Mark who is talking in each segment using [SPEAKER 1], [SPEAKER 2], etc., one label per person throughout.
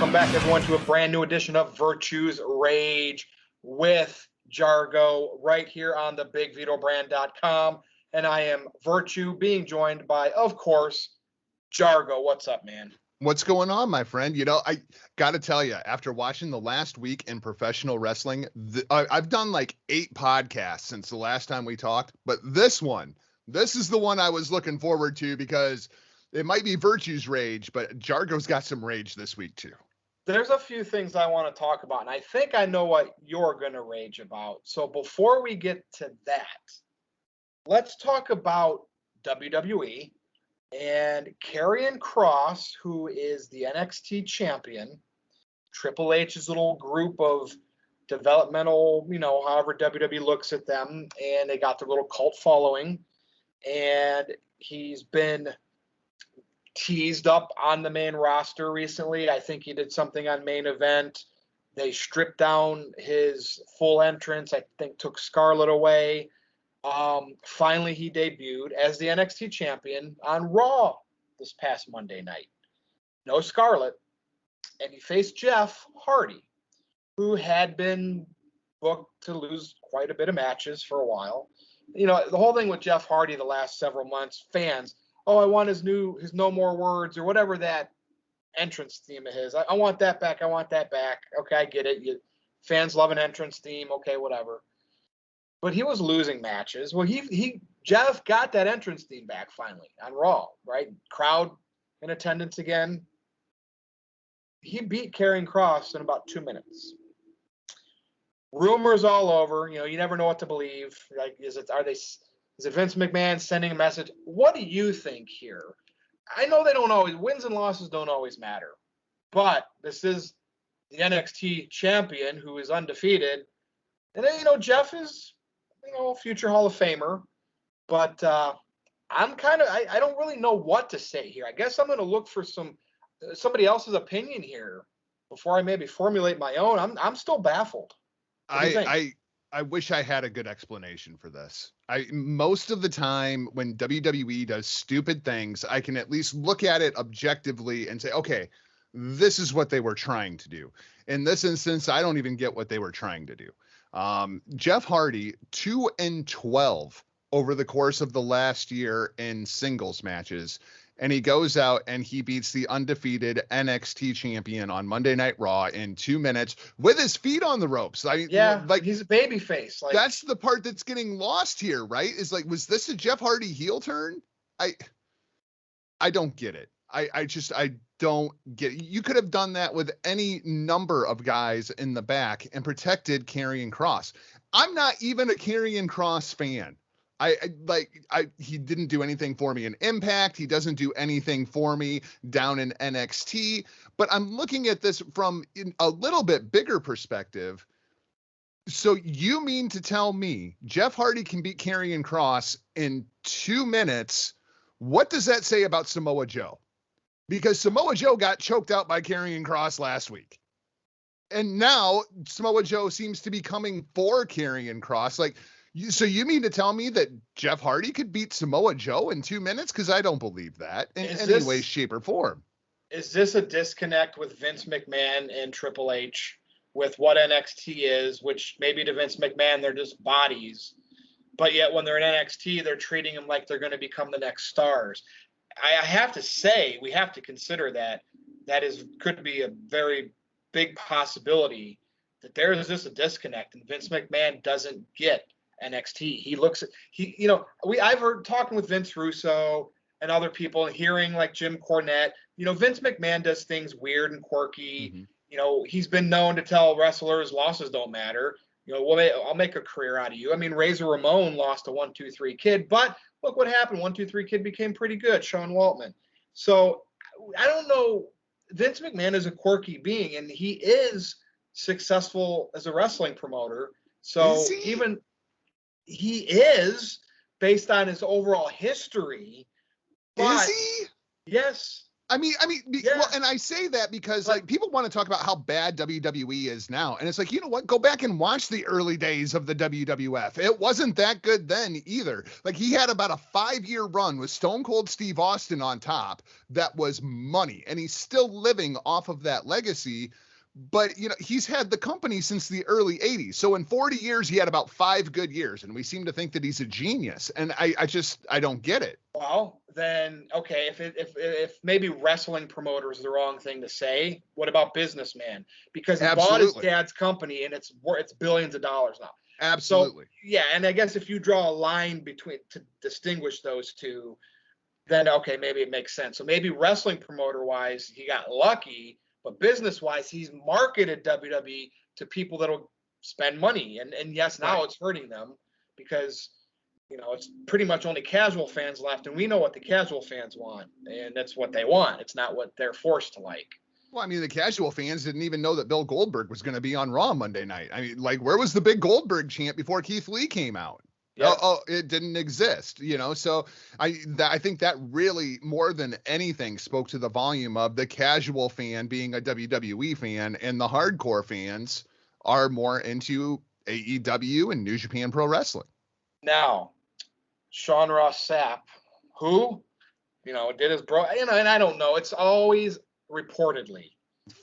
[SPEAKER 1] Welcome back, everyone, to a brand new edition of Virtues Rage with Jargo right here on the BigVitoBrand.com. And I am Virtue, being joined by, of course, Jargo. What's up, man?
[SPEAKER 2] What's going on, my friend? You know, I got to tell you, after watching the last week in professional wrestling, I've done like 8 podcasts since the last time we talked, but this is the one I was looking forward to because it might be Virtue's rage, but Jargo's got some rage this week too.
[SPEAKER 1] There's a few things I want to talk about, and I think I know what you're going to rage about. So before we get to that, let's talk about WWE and Karrion Kross, who is the NXT champion. Triple H's little group of developmental, however WWE looks at them, and they got their little cult following. And he's been teased up on the main roster recently. I think he did something on Main Event. They stripped down his full entrance. I think took Scarlett away. Finally, he debuted as the NXT champion on Raw this past Monday night. No Scarlett. And he faced Jeff Hardy, who had been booked to lose quite a bit of matches for a while. The whole thing with Jeff Hardy the last several months, fans, I want his No More Words or whatever that entrance theme of his. I want that back. I want that back. Okay, I get it. Fans love an entrance theme. Okay, whatever. But he was losing matches. Well, Jeff got that entrance theme back finally on Raw, right? Crowd in attendance again. He beat Karrion Kross in about 2 minutes. Rumors all over. You never know what to believe. Like, is it Vince McMahon sending a message? What do you think here? I know they don't always, wins and losses don't always matter, but this is the NXT champion who is undefeated. And then, Jeff is, future Hall of Famer, but I don't really know what to say here. I guess I'm going to look for somebody else's opinion here before I maybe formulate my own. I'm still baffled.
[SPEAKER 2] I wish I had a good explanation for this. Most of the time when WWE does stupid things, I can at least look at it objectively and say, okay, this is what they were trying to do. In this instance, I don't even get what they were trying to do. Jeff Hardy, 2-12 over the course of the last year in singles matches. And he goes out and he beats the undefeated NXT champion on Monday Night Raw in 2 minutes with his feet on the ropes.
[SPEAKER 1] He's a baby face.
[SPEAKER 2] That's the part that's getting lost here, right? Is like, was this a Jeff Hardy heel turn? I don't get it. I don't get it. You could have done that with any number of guys in the back and protected Karrion Kross. I'm not even a Karrion Kross fan. He didn't do anything for me in Impact. He doesn't do anything for me down in NXT, but I'm looking at this from a little bit bigger perspective. So you mean to tell me Jeff Hardy can beat Karrion Kross in 2 minutes? What does that say about Samoa Joe? Because Samoa Joe got choked out by Karrion Kross last week. And now Samoa Joe seems to be coming for Karrion Kross. So you mean to tell me that Jeff Hardy could beat Samoa Joe in 2 minutes? Because I don't believe that in any way, shape, or form.
[SPEAKER 1] Is this a disconnect with Vince McMahon and Triple H with what NXT is, which maybe to Vince McMahon, they're just bodies. But yet when they're in NXT, they're treating them like they're going to become the next stars. I have to say, we have to consider that could be a very big possibility that there is just a disconnect and Vince McMahon doesn't get NXT. I've heard talking with Vince Russo and other people and hearing like Jim Cornette, Vince McMahon does things weird and quirky. Mm-hmm. He's been known to tell wrestlers losses don't matter. I'll make a career out of you. I mean, Razor Ramon lost to 1-2-3 Kid, but look what happened. 1-2-3 Kid became pretty good, Sean Waltman. So I don't know. Vince McMahon is a quirky being and he is successful as a wrestling promoter. So he is based on his overall history.
[SPEAKER 2] Is he?
[SPEAKER 1] Yes. Yeah.
[SPEAKER 2] Well, and I say that because
[SPEAKER 1] But-
[SPEAKER 2] like people want to talk about how bad WWE is now, and it's like, you know what? Go back and watch the early days of the WWF. It wasn't that good then either. Like he had about a 5-year run with Stone Cold Steve Austin on top that was money, and he's still living off of that legacy. But you know, he's had the company since the early 80s. So in 40 years, he had about 5 good years, and we seem to think that he's a genius. And I don't get it.
[SPEAKER 1] Well, then okay, if maybe wrestling promoter is the wrong thing to say, what about businessman? Because he bought his
[SPEAKER 2] Absolutely.
[SPEAKER 1] dad's company and it's billions of dollars now.
[SPEAKER 2] Absolutely.
[SPEAKER 1] So yeah, and I guess if you draw a line between to distinguish those two, then okay, maybe it makes sense. So maybe wrestling promoter wise, he got lucky, but business wise, he's marketed WWE to people that'll spend money. And yes, now
[SPEAKER 2] Right.
[SPEAKER 1] it's hurting them because it's pretty much only casual fans left, and we know what the casual fans want, and that's what they want. It's not what they're forced to like.
[SPEAKER 2] Well, I mean, the casual fans didn't even know that Bill Goldberg was going to be on Raw Monday night. I mean, like, where was the big Goldberg chant before Keith Lee came out?
[SPEAKER 1] Yeah.
[SPEAKER 2] Oh, it didn't exist, So I think that really, more than anything, spoke to the volume of the casual fan being a WWE fan, and the hardcore fans are more into AEW and New Japan Pro Wrestling.
[SPEAKER 1] Now, Sean Ross Sapp, who, did his and I don't know. It's always reportedly.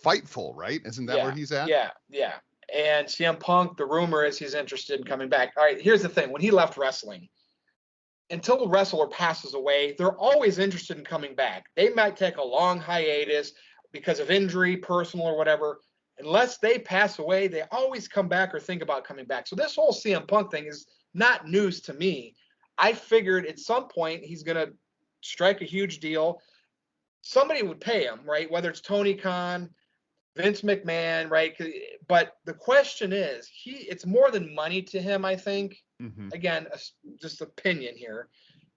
[SPEAKER 2] Fightful, right? Isn't that where he's at?
[SPEAKER 1] Yeah. And CM Punk, the rumor is he's interested in coming back. All right, here's the thing. When he left wrestling, until the wrestler passes away, they're always interested in coming back. They might take a long hiatus because of injury, personal or whatever. Unless they pass away, they always come back or think about coming back. So this whole CM Punk thing is not news to me. I figured at some point he's going to strike a huge deal. Somebody would pay him, right? Whether it's Tony Khan, Vince McMahon, right? But the question is, it's more than money to him, I think.
[SPEAKER 2] Mm-hmm.
[SPEAKER 1] Again, just opinion here.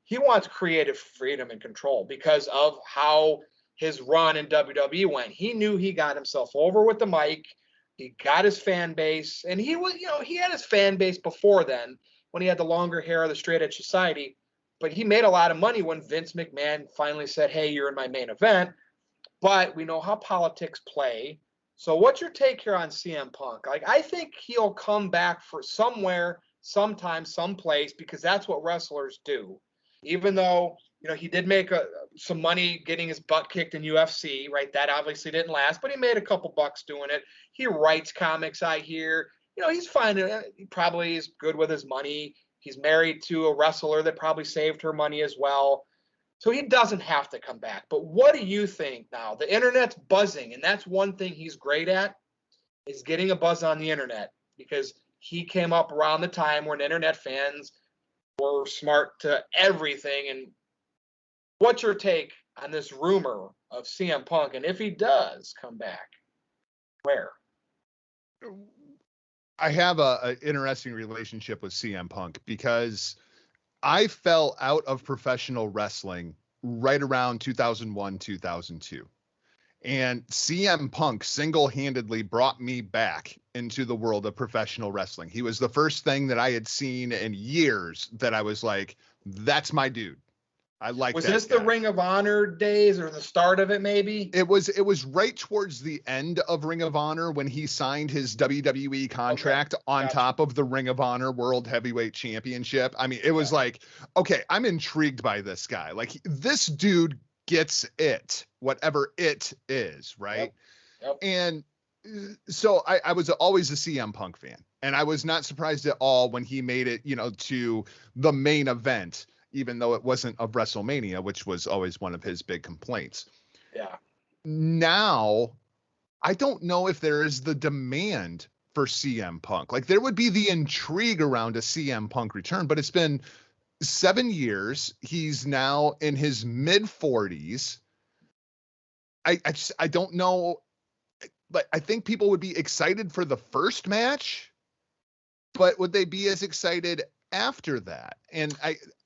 [SPEAKER 1] He wants creative freedom and control because of how his run in WWE went. He knew he got himself over with the mic. He got his fan base, and he had his fan base before then when he had the longer hair of the straight edge society. But he made a lot of money when Vince McMahon finally said, hey, you're in my main event. But we know how politics play. So what's your take here on CM Punk? Like, I think he'll come back for somewhere, sometime, someplace, because that's what wrestlers do. Even though, he did make some money getting his butt kicked in UFC, right? That obviously didn't last, but he made a couple bucks doing it. He writes comics, I hear. He's fine. He probably is good with his money. He's married to a wrestler that probably saved her money as well. So he doesn't have to come back. But what do you think now? The internet's buzzing, and that's one thing he's great at, is getting a buzz on the internet, because he came up around the time when internet fans were smart to everything. And what's your take on this rumor of CM Punk? And if he does come back, where?
[SPEAKER 2] I have a interesting relationship with CM Punk because I fell out of professional wrestling right around 2001, 2002. And CM Punk single-handedly brought me back into the world of professional wrestling. He was the first thing that I had seen in years that I was like, that's my dude. I like that. Was this
[SPEAKER 1] the Ring of Honor days or the start of it, maybe?
[SPEAKER 2] It was right towards the end of Ring of Honor when he signed his WWE contract on top of the Ring of Honor World Heavyweight Championship. I mean, it was like, okay, I'm intrigued by this guy. Like, this dude gets it, whatever it is, right?
[SPEAKER 1] Yep.
[SPEAKER 2] And so I was always a CM Punk fan, and I was not surprised at all when he made it, to the main event, even though it wasn't of WrestleMania, which was always one of his big complaints.
[SPEAKER 1] Yeah.
[SPEAKER 2] Now, I don't know if there is the demand for CM Punk. Like, there would be the intrigue around a CM Punk return, but it's been 7 years. He's now in his mid 40s. I don't know, but I think people would be excited for the first match, but would they be as excited after that? And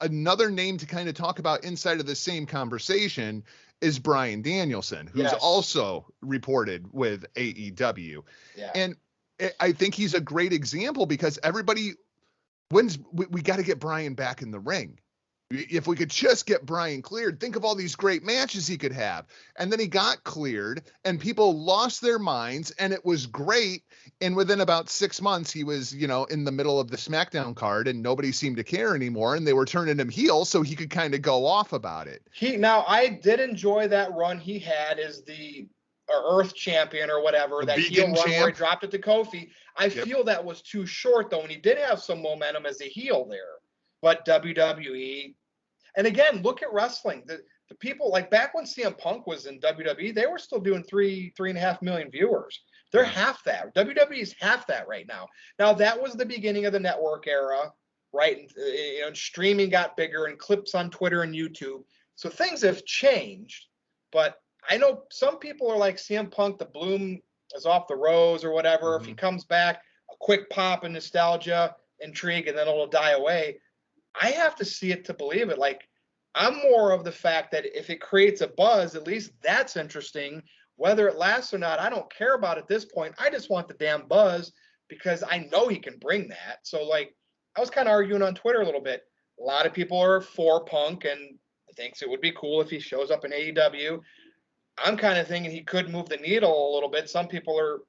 [SPEAKER 2] another name to kind of talk about inside of the same conversation is Bryan Danielson, who's also reported with AEW.
[SPEAKER 1] Yeah.
[SPEAKER 2] And I think he's a great example because everybody we got to get Bryan back in the ring. If we could just get Brian cleared, think of all these great matches he could have. And then he got cleared and people lost their minds and it was great. And within about 6 months, he was, in the middle of the SmackDown card and nobody seemed to care anymore. And they were turning him heel so he could kind of go off about it.
[SPEAKER 1] Now I did enjoy that run he had as the Earth champion or whatever,
[SPEAKER 2] The
[SPEAKER 1] that heel run where he dropped it to Kofi. I feel that was too short though, and he did have some momentum as a heel there. But WWE, and again, look at wrestling. The people, like back when CM Punk was in WWE, they were still doing 3.5 million viewers. They're half that. WWE is half that right now. Now that was the beginning of the network era, right? And streaming got bigger and clips on Twitter and YouTube. So things have changed. But I know some people are like CM Punk, the bloom is off the rose or whatever. If he comes back, a quick pop and nostalgia, intrigue, and then it'll die away. I have to see it to believe it. Like, I'm more of the fact that if it creates a buzz, at least that's interesting. Whether it lasts or not, I don't care about at this point. I just want the damn buzz because I know he can bring that. So, like, I was kind of arguing on Twitter a little bit. A lot of people are for Punk and thinks it would be cool if he shows up in AEW. I'm kind of thinking he could move the needle a little bit. Some people are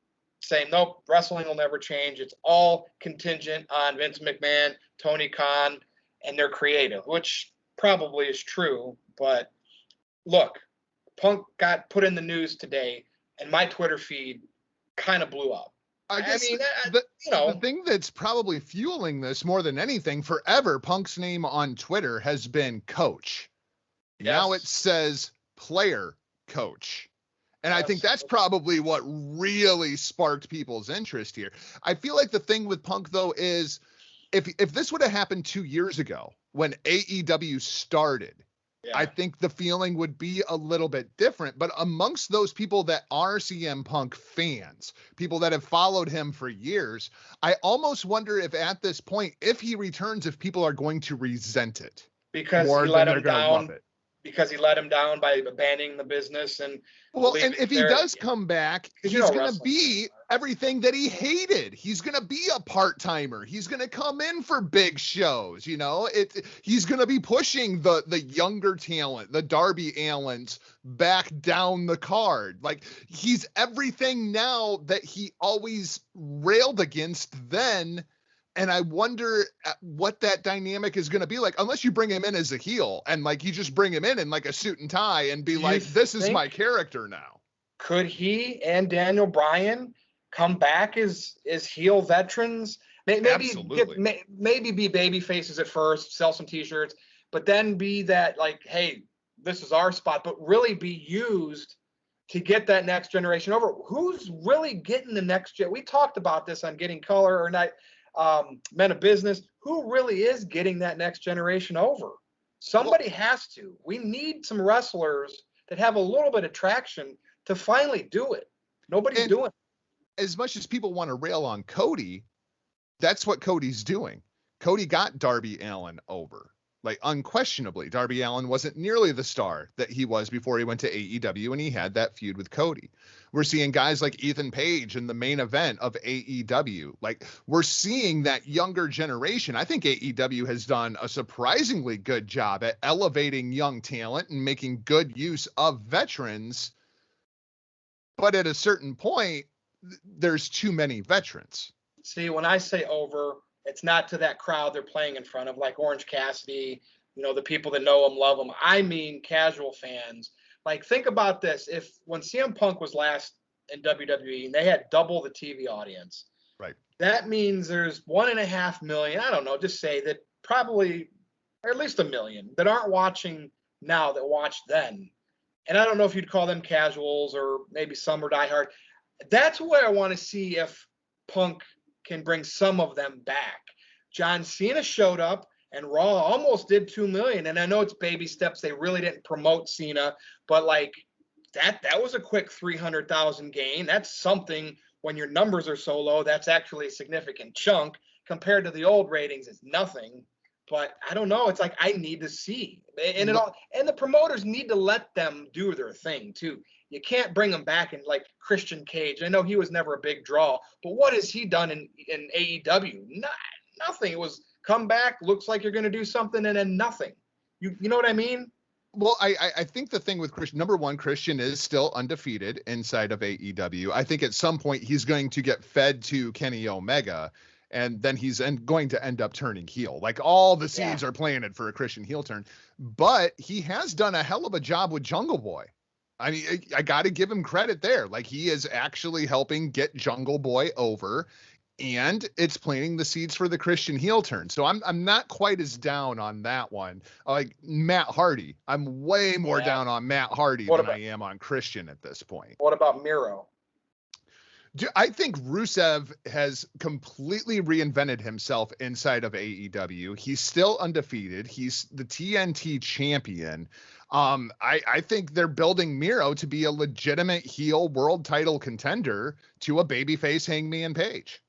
[SPEAKER 1] saying, nope, wrestling will never change. It's all contingent on Vince McMahon, Tony Khan, and they're creative, which probably is true. But look, Punk got put in the news today, and my Twitter feed kind of blew up.
[SPEAKER 2] I mean, the thing that's probably fueling this more than anything, forever, Punk's name on Twitter has been coach. Yes. Now it says player coach. And I think that's probably what really sparked people's interest here. I feel like the thing with Punk, though, is if this would have happened 2 years ago when AEW started, I think the feeling would be a little bit different. But amongst those people that are CM Punk fans, people that have followed him for years, I almost wonder if at this point, if he returns, if people are going to resent it.
[SPEAKER 1] Because he let him down. Because he let him down by abandoning the business. And
[SPEAKER 2] if he does come back, he's going to be everything that he hated. He's going to be a part-timer. He's going to come in for big shows. He's going to be pushing the younger talent, the Darby Allins, back down the card. Like, he's everything now that he always railed against then. And I wonder what that dynamic is going to be like, unless you bring him in as a heel and like you just bring him in like a suit and tie and be like, this is my character now.
[SPEAKER 1] Could he and Daniel Bryan come back as heel veterans? Maybe be baby faces at first, sell some T-shirts, but then be that like, hey, this is our spot, but really be used to get that next generation over. Who's really getting the next gen? We talked about this on Getting Color or not. Men of Business, who really is getting that next generation over? Somebody has to. We need some wrestlers that have a little bit of traction to finally do it. Nobody's doing it.
[SPEAKER 2] As much as people want to rail on Cody, that's what Cody's doing. Cody got Darby Allin over. Like, unquestionably, Darby Allin wasn't nearly the star that he was before he went to AEW and he had that feud with Cody. We're seeing guys like Ethan Page in the main event of AEW. Like, we're seeing that younger generation. I think AEW has done a surprisingly good job at elevating young talent and making good use of veterans. But at a certain point, there's too many veterans.
[SPEAKER 1] See, when I say over, it's not to that crowd they're playing in front of, like Orange Cassidy, the people that know him, love him. I mean, casual fans. Like, think about this. When CM Punk was last in WWE and they had double the TV audience,
[SPEAKER 2] right?
[SPEAKER 1] That means there's 1.5 million, I don't know, just say that probably, or at least 1 million that aren't watching now that watched then. And I don't know if you'd call them casuals or maybe some are diehard. That's where I want to see if Punk can bring some of them back. John Cena showed up and Raw almost did 2 million. And I know it's baby steps. They really didn't promote Cena, but like that was a quick 300,000 gain. That's something when your numbers are so low, that's actually a significant chunk compared to the old ratings. It's nothing, but I don't know. It's like, I need to see and the promoters need to let them do their thing too. You can't bring him back in like Christian Cage. I know he was never a big draw, but what has he done in AEW? Nothing. It was come back, looks like you're going to do something, and then nothing. You know what I mean?
[SPEAKER 2] Well, I think the thing with Christian, number one, Christian is still undefeated inside of AEW. I think at some point he's going to get fed to Kenny Omega, and then he's going to end up turning heel. Like all the seeds are planted for a Christian heel turn, but he has done a hell of a job with Jungle Boy. I mean, I got to give him credit there. Like he is actually helping get Jungle Boy over, and it's planting the seeds for the Christian heel turn. So I'm not quite as down on that one. Like Matt Hardy, I'm way more down on Matt Hardy than I am on Christian at this point.
[SPEAKER 1] What about Miro?
[SPEAKER 2] I think Rusev has completely reinvented himself inside of AEW. He's still undefeated. He's the TNT champion. I think they're building Miro to be a legitimate heel world title contender to a babyface Hangman Page.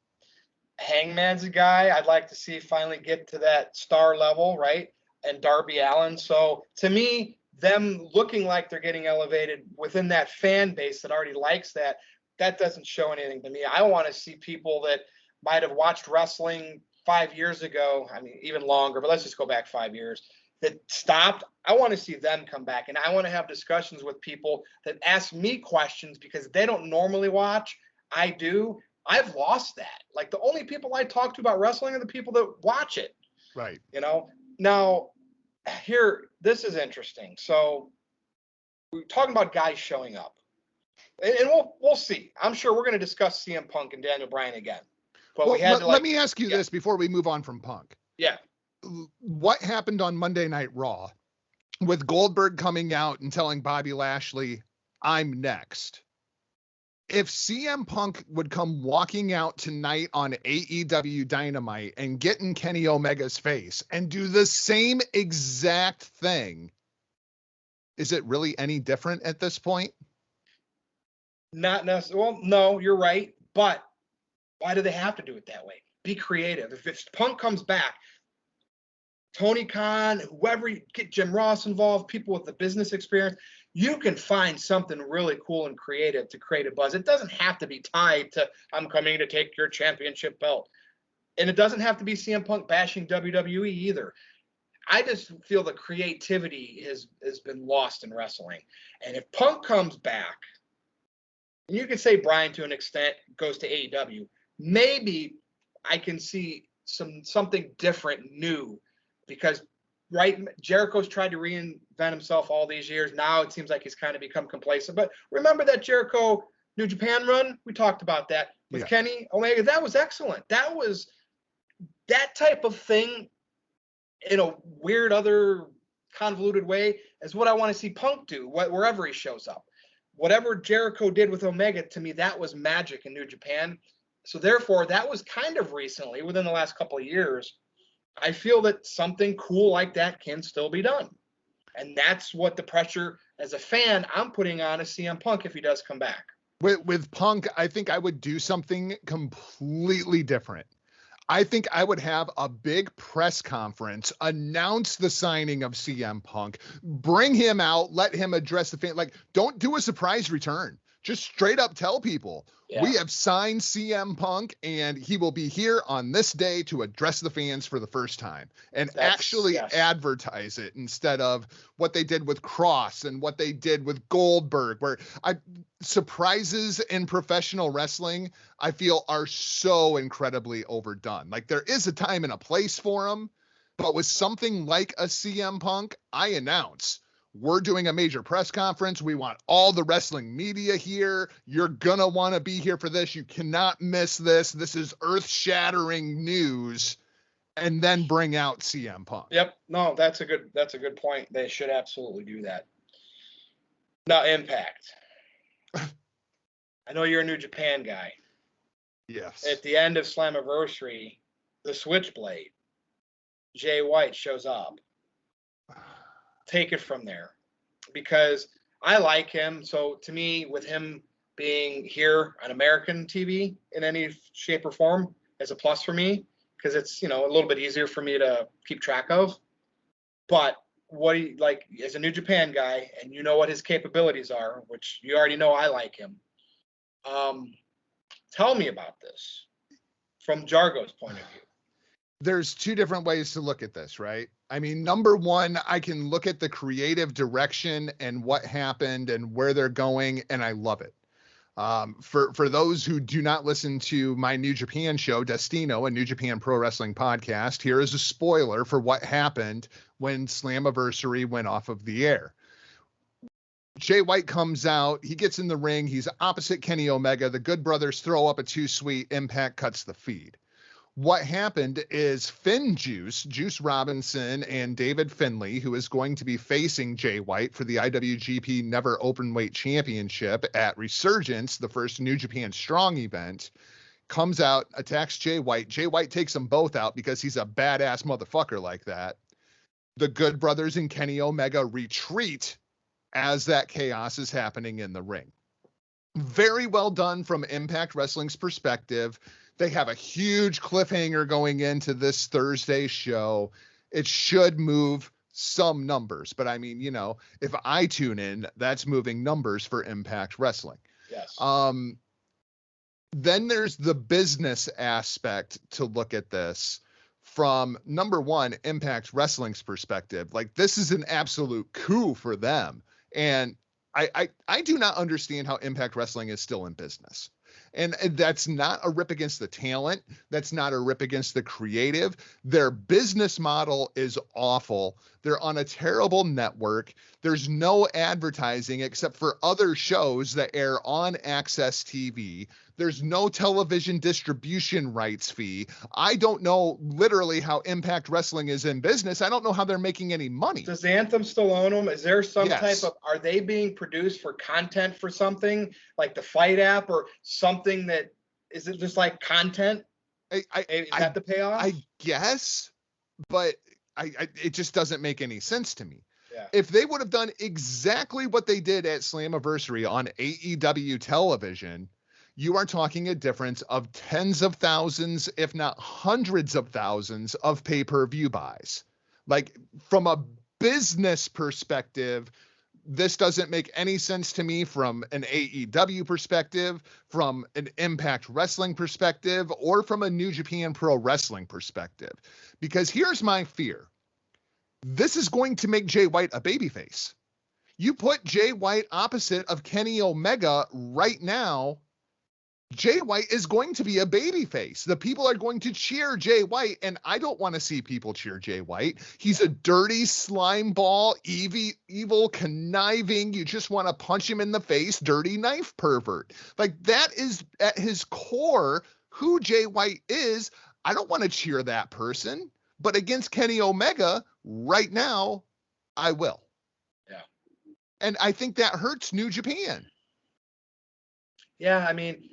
[SPEAKER 1] Hangman's a guy I'd like to see finally get to that star level, right? And Darby Allin. So to me, them looking like they're getting elevated within that fan base that already likes that doesn't show anything to me. I want to see people that might have watched wrestling 5 years ago, I mean, even longer, but let's just go back 5 years, that stopped. I want to see them come back, and I want to have discussions with people that ask me questions because they don't normally watch. I do. I've lost that. Like the only people I talk to about wrestling are the people that watch it.
[SPEAKER 2] Right.
[SPEAKER 1] You know, now here, this is interesting. So we're talking about guys showing up, and we'll see. I'm sure we're going to discuss CM Punk and Daniel Bryan again. But
[SPEAKER 2] let me ask you this before we move on from Punk.
[SPEAKER 1] Yeah.
[SPEAKER 2] What happened on Monday Night Raw with Goldberg coming out and telling Bobby Lashley, I'm next? If CM Punk would come walking out tonight on AEW Dynamite and get in Kenny Omega's face and do the same exact thing, is it really any different at this point?
[SPEAKER 1] Not necessarily. Well, no, you're right. But why do they have to do it that way? Be creative. If Punk comes back, Tony Khan, whoever, get Jim Ross involved, people with the business experience, you can find something really cool and creative to create a buzz. It doesn't have to be tied to, I'm coming to take your championship belt. And it doesn't have to be CM Punk bashing WWE either. I just feel the creativity has been lost in wrestling. And if Punk comes back, and you can say Bryan to an extent goes to AEW, maybe I can see something different, new, because right, Jericho's tried to reinvent himself all these years. Now it seems like he's kind of become complacent. But remember that Jericho New Japan run? We talked about that with Kenny Omega. That was excellent. That was that type of thing in a weird, other convoluted way is what I want to see Punk do wherever he shows up. Whatever Jericho did with Omega, to me, that was magic in New Japan. So therefore, that was kind of recently, within the last couple of years. I feel that something cool like that can still be done. And that's what the pressure as a fan I'm putting on a CM Punk if he does come back.
[SPEAKER 2] With Punk, I think I would do something completely different. I think I would have a big press conference, announce the signing of CM Punk, bring him out, let him address the fan. Like, don't do a surprise return. Just straight up tell people, we have signed CM Punk and he will be here on this day to address the fans for the first time, and actually advertise it instead of what they did with Cross and what they did with Goldberg, where surprises in professional wrestling, I feel, are so incredibly overdone. Like, there is a time and a place for them, but with something like a CM Punk, I announce, we're doing a major press conference. We want all the wrestling media here. You're going to want to be here for this. You cannot miss this. This is earth-shattering news. And then bring out CM Punk.
[SPEAKER 1] Yep. No, that's a good point. They should absolutely do that. Now, Impact. I know you're a New Japan guy.
[SPEAKER 2] Yes.
[SPEAKER 1] At the end of Slammiversary, the Switchblade, Jay White shows up. Take it from there, because I like him. So to me, with him being here on American TV in any shape or form is a plus for me, because it's, a little bit easier for me to keep track of. But what he, like, as a New Japan guy, and you know what his capabilities are, which you already know I like him. Tell me about this from Jargo's point of view.
[SPEAKER 2] there's two different ways to look at this, right? I mean, number one, I can look at the creative direction and what happened and where they're going, and I love it. For those who do not listen to my New Japan show, Destino, a New Japan Pro Wrestling podcast, here is a spoiler for what happened when Slammiversary went off of the air. Jay White comes out, he gets in the ring, he's opposite Kenny Omega, the Good Brothers throw up a too sweet, Impact cuts the feed. What happened is Juice Robinson, and David Finlay, who is going to be facing Jay White for the IWGP Never Openweight Championship at Resurgence, the first New Japan Strong event, comes out, attacks Jay White. Jay White takes them both out because he's a badass motherfucker like that. The Good Brothers and Kenny Omega retreat as that chaos is happening in the ring. Very well done from Impact Wrestling's perspective. They have a huge cliffhanger going into this Thursday show. It should move some numbers, but I mean, you know, if I tune in, that's moving numbers for Impact Wrestling.
[SPEAKER 1] Yes.
[SPEAKER 2] Then there's the business aspect to look at this from, number one, Impact Wrestling's perspective. Like, this is an absolute coup for them. And I do not understand how Impact Wrestling is still in business. And that's not a rip against the talent. That's not a rip against the creative. Their business model is awful. They're on a terrible network. There's no advertising except for other shows that air on Access TV. There's no television distribution rights fee. I don't know literally how Impact Wrestling is in business. I don't know how they're making any money.
[SPEAKER 1] Does Anthem still own them? Is there some
[SPEAKER 2] Yes.
[SPEAKER 1] type of, are they being produced for content for something like the Fight app or something that, is it just like content? Is that the payoff?
[SPEAKER 2] I guess, but it just doesn't make any sense to me.
[SPEAKER 1] Yeah.
[SPEAKER 2] If they would have done exactly what they did at Slammiversary on AEW television, you are talking a difference of tens of thousands, if not hundreds of thousands of pay-per-view buys. Like, from a business perspective, this doesn't make any sense to me from an AEW perspective, from an Impact Wrestling perspective, or from a New Japan Pro Wrestling perspective. Because here's my fear. This is going to make Jay White a babyface. You put Jay White opposite of Kenny Omega right now, Jay White is going to be a babyface. The people are going to cheer Jay White, and I don't want to see people cheer Jay White. He's a dirty slime ball, evil, conniving, you just want to punch him in the face, dirty knife pervert. Like, that is at his core who Jay White is. I don't want to cheer that person, but against Kenny Omega right now, I will.
[SPEAKER 1] Yeah.
[SPEAKER 2] And I think that hurts New Japan.
[SPEAKER 1] Yeah, I mean,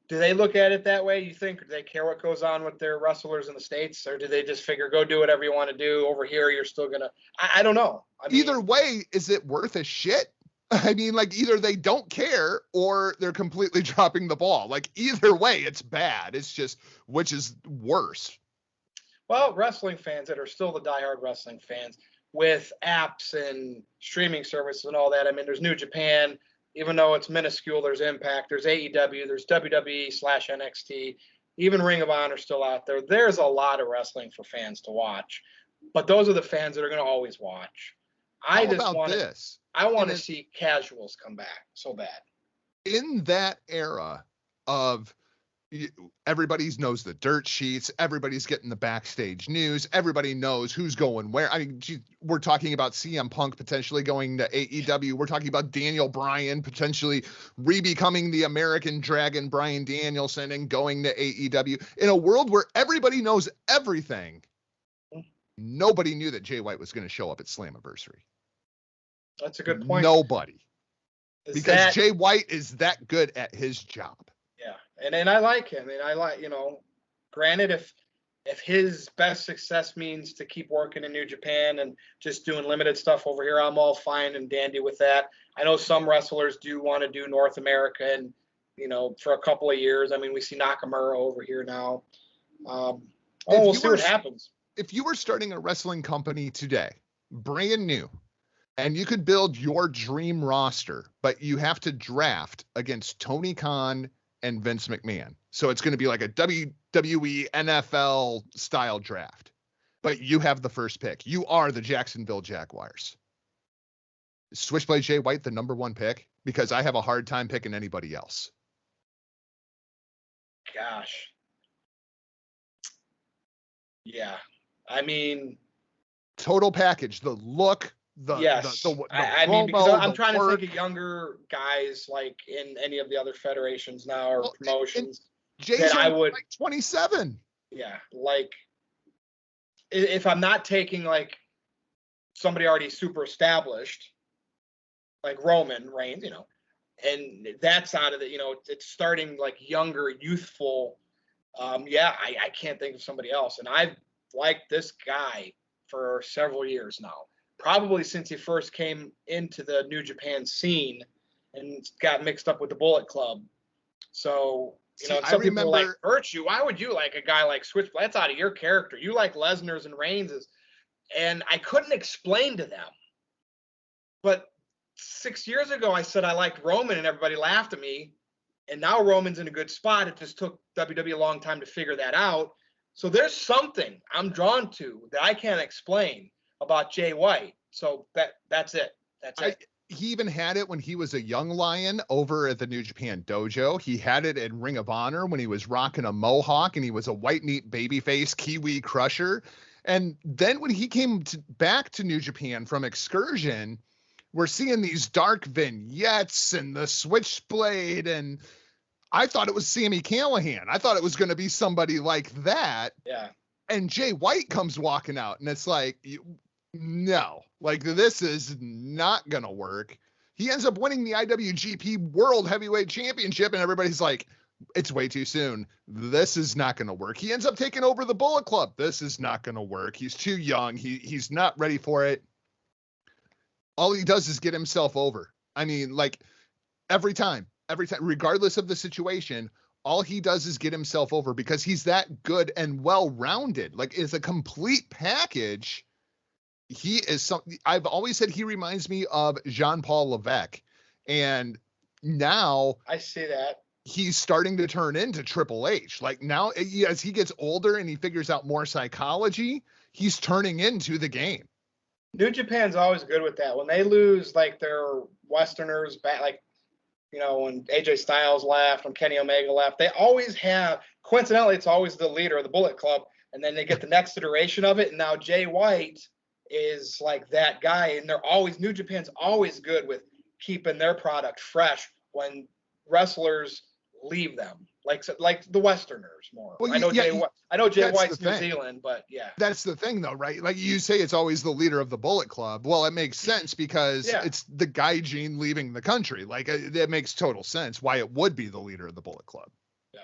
[SPEAKER 1] do they look at it that way? You think, do they care what goes on with their wrestlers in the States, or do they just figure, go do whatever you want to do over here? You're still going to, I don't know. I mean,
[SPEAKER 2] either way, is it worth a shit? I mean, like, either they don't care or they're completely dropping the ball. Like, either way, it's bad. It's just, which is worse?
[SPEAKER 1] Well, wrestling fans that are still the diehard wrestling fans with apps and streaming services and all that. I mean, there's New Japan. Even though it's minuscule, there's Impact, there's AEW, there's WWE/NXT, even Ring of Honor still out there. There's a lot of wrestling for fans to watch, but those are the fans that are going to always watch. I want to see casuals come back so bad.
[SPEAKER 2] In that era of everybody knows the dirt sheets, everybody's getting the backstage news, everybody knows who's going where. I mean, we're talking about CM Punk potentially going to AEW. We're talking about Daniel Bryan potentially re-becoming the American Dragon Bryan Danielson and going to AEW. In a world where everybody knows everything, nobody knew that Jay White was going to show up at Slammiversary.
[SPEAKER 1] That's a good point.
[SPEAKER 2] Nobody. Because Jay White is that good at his job.
[SPEAKER 1] Yeah, and I like him, and I like, granted, if his best success means to keep working in New Japan and just doing limited stuff over here, I'm all fine and dandy with that. I know some wrestlers do want to do North America and, for a couple of years. I mean, we see Nakamura over here now. We'll see what happens.
[SPEAKER 2] If you were starting a wrestling company today, brand new, and you could build your dream roster, but you have to draft against Tony Khan and Vince McMahon. So it's going to be like a WWE NFL style draft. But you have the first pick. You are the Jacksonville Jaguars. Switchblade Jay White the number 1 pick? Because I have a hard time picking anybody else.
[SPEAKER 1] Gosh. Yeah. I mean,
[SPEAKER 2] total package, the look,
[SPEAKER 1] yes.
[SPEAKER 2] the
[SPEAKER 1] I mean,
[SPEAKER 2] promo,
[SPEAKER 1] because I'm trying
[SPEAKER 2] work.
[SPEAKER 1] to think of younger guys like in any of the other federations now or promotions.
[SPEAKER 2] Jay's I would like 27.
[SPEAKER 1] Yeah, like if I'm not taking like somebody already super established, like Roman Reigns, and that's out of it, it's starting like younger, youthful. I can't think of somebody else. And I've liked this guy for several years now, probably since he first came into the New Japan scene and got mixed up with the Bullet Club. So, some people are like, Virtue, why would you like a guy like Switchblade? That's out of your character. You like Lesnar's and Reigns's. And I couldn't explain to them. But 6 years ago, I said I liked Roman and everybody laughed at me. And now Roman's in a good spot. It just took WWE a long time to figure that out. So there's something I'm drawn to that I can't explain about Jay White. So that's it. That's it.
[SPEAKER 2] He even had it when he was a young lion over at the New Japan Dojo. He had it in Ring of Honor when he was rocking a mohawk and he was a white meat babyface Kiwi crusher. And then when he came back to New Japan from Excursion, we're seeing these dark vignettes and the switchblade, and I thought it was Sami Callihan. I thought it was going to be somebody like that.
[SPEAKER 1] Yeah.
[SPEAKER 2] And Jay White comes walking out, and it's like, no, like this is not going to work. He ends up winning the IWGP World Heavyweight Championship, and everybody's like, it's way too soon. This is not going to work. He ends up taking over the Bullet Club. This is not going to work. He's too young. He's not ready for it. All he does is get himself over. I mean, like every time, regardless of the situation, all he does is get himself over because he's that good and well-rounded. Like, it's a complete package. He is something. I've always said he reminds me of Jean-Paul Levesque. And now
[SPEAKER 1] I see that
[SPEAKER 2] he's starting to turn into Triple H. Like now, as he gets older and he figures out more psychology, he's turning into the game.
[SPEAKER 1] New Japan's always good with that. When they lose like their Westerners back, like, when AJ Styles left, when Kenny Omega left, they always have, coincidentally, it's always the leader of the Bullet Club. And then they get the next iteration of it. And now Jay White is like that guy. And New Japan's always good with keeping their product fresh when wrestlers leave them. Like the Westerners more. Well, I know Jay White's New Zealand, but yeah.
[SPEAKER 2] That's the thing though, right? Like you say, it's always the leader of the Bullet Club. Well, it makes sense because it's the Gaijin leaving the country. Like that makes total sense why it would be the leader of the Bullet Club.
[SPEAKER 1] Yeah.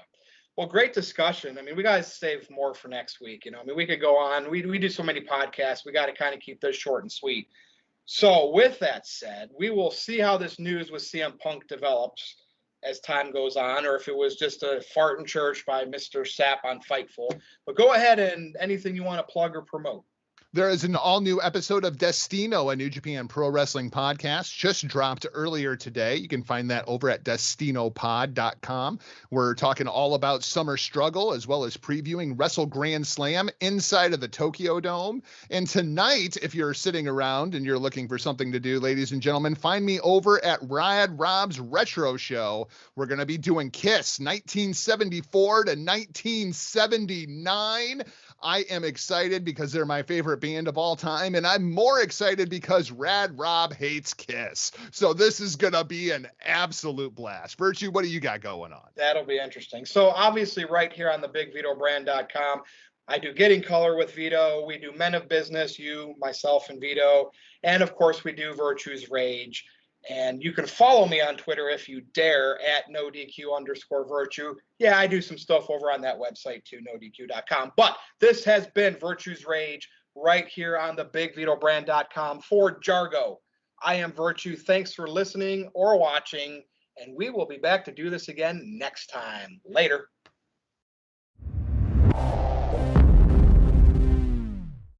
[SPEAKER 1] Well, great discussion. I mean, we got to save more for next week. I mean, we could go on. We do so many podcasts. We got to kind of keep this short and sweet. So with that said, we will see how this news with CM Punk develops as time goes on, or if it was just a fart in church by Mr. Sapp on Fightful. But go ahead and anything you want to plug or promote.
[SPEAKER 2] There is an all-new episode of Destino, a New Japan Pro Wrestling podcast, just dropped earlier today. You can find that over at destinopod.com. We're talking all about Summer Struggle, as well as previewing Wrestle Grand Slam inside of the Tokyo Dome. And tonight, if you're sitting around and you're looking for something to do, ladies and gentlemen, find me over at Rad Rob's Retro Show. We're going to be doing Kiss 1974 to 1979. I am excited because they're my favorite band of all time, and I'm more excited because Rad Rob hates Kiss. So this is going to be an absolute blast. Virtue, what do you got going on?
[SPEAKER 1] That'll be interesting. So obviously right here on the BigVitoBrand.com, I do Getting Color with Vito. We do Men of Business, you, myself, and Vito. And of course, we do Virtue's Rage. And you can follow me on Twitter if you dare at NoDQ_Virtue. Yeah, I do some stuff over on that website too, NoDQ.com. But this has been Virtue's Rage right here on the BigVitoBrand.com for Jargo. I am Virtue. Thanks for listening or watching, and we will be back to do this again next time. Later.